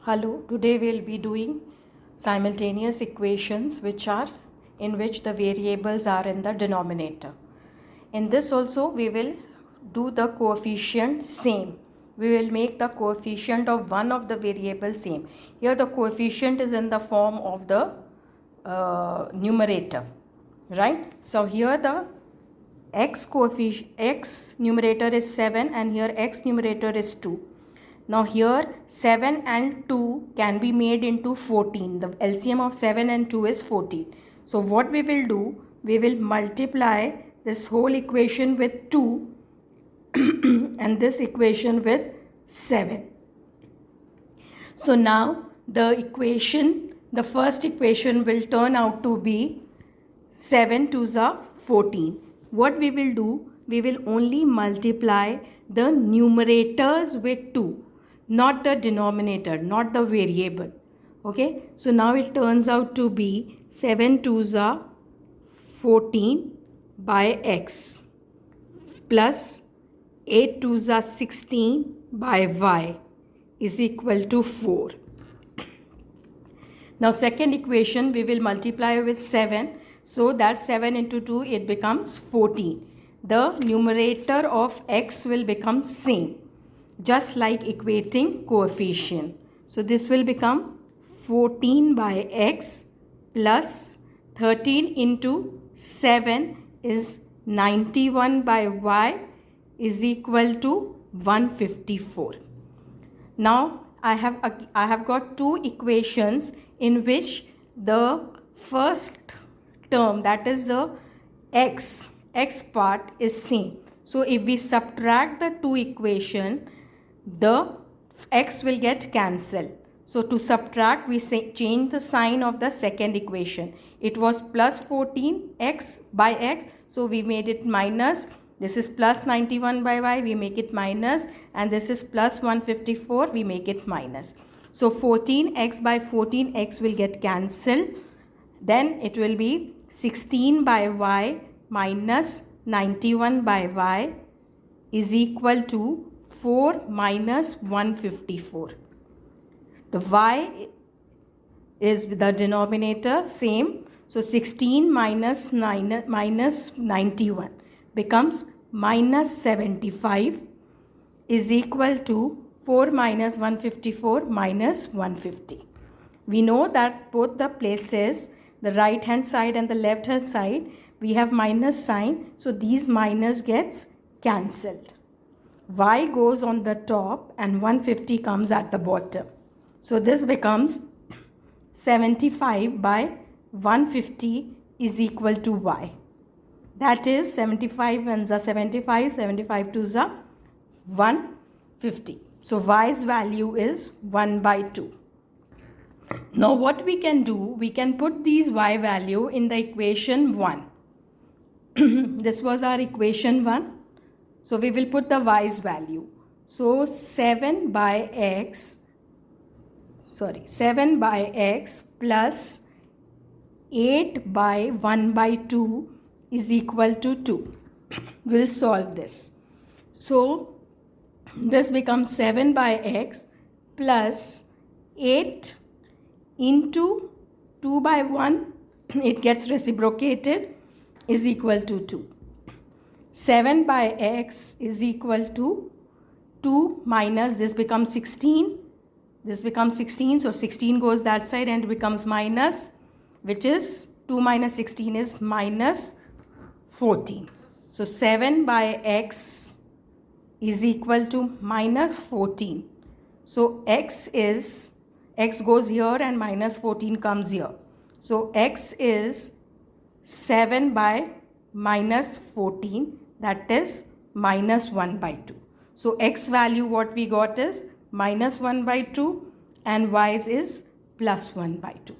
Hello, today we'll be doing simultaneous equations in which the variables are in the denominator. In this also we will do the coefficient same. We will make the coefficient of one of the variables same. Here the coefficient is in the form of the numerator, right? So here the x numerator is 7 and here x numerator is 2. Now here 7 and 2 can be made into 14. The LCM of 7 and 2 is 14. So what we will do, we will multiply this whole equation with 2 and this equation with 7. So now the first equation will turn out to be 7 2s are 14. What we will do, we will only multiply the numerators with 2. Not the denominator, not the variable. Okay, so now it turns out to be 7 2s are 14 by x plus 8 2s are 16 by y is equal to 4. Now second equation we will multiply with 7, so that 7 into 2 it becomes 14. The numerator of x will become same, just like equating coefficient. So this will become 14 by x plus 13 into 7 is 91 by y is equal to 154. Now I have got two equations in which the first term, that is the x part, is same. So if we subtract the two equations, the x will get cancelled. So to subtract, we change the sign of the second equation. It was plus 14x by x, so we made it minus. This is plus 91 by y, we make it minus, and this is plus 154, we make it minus. So 14x by 14x will get cancelled. Then it will be 16 by y minus 91 by y is equal to 4 minus 154. The y is the denominator same. So 16 minus 91 becomes minus 75 is equal to 4 minus 154 minus 150. We know that both the places, the right hand side and the left hand side, we have minus sign. So these minus gets cancelled. Y goes on the top and 150 comes at the bottom. So this becomes 75 by 150 is equal to y. That is 75 ones are 75, 75 twos are 150. So y's value is 1 by 2. Now what we can do, we can put these y value in the equation 1. This was our equation 1. So we will put the y's value. So 7 by x plus 8 by 1 by 2 is equal to 2. We'll solve this. So this becomes 7 by x plus 8 into 2 by 1, it gets reciprocated, is equal to 2. 7 by x is equal to 2 minus, this becomes 16. This becomes 16, so 16 goes that side and becomes minus, which is 2 minus 16 is minus 14. So 7 by x is equal to minus 14. So x goes here and minus 14 comes here. So x is 7 by minus 14, that is minus 1 by 2. So x value what we got is minus 1 by 2 and y is plus 1 by 2.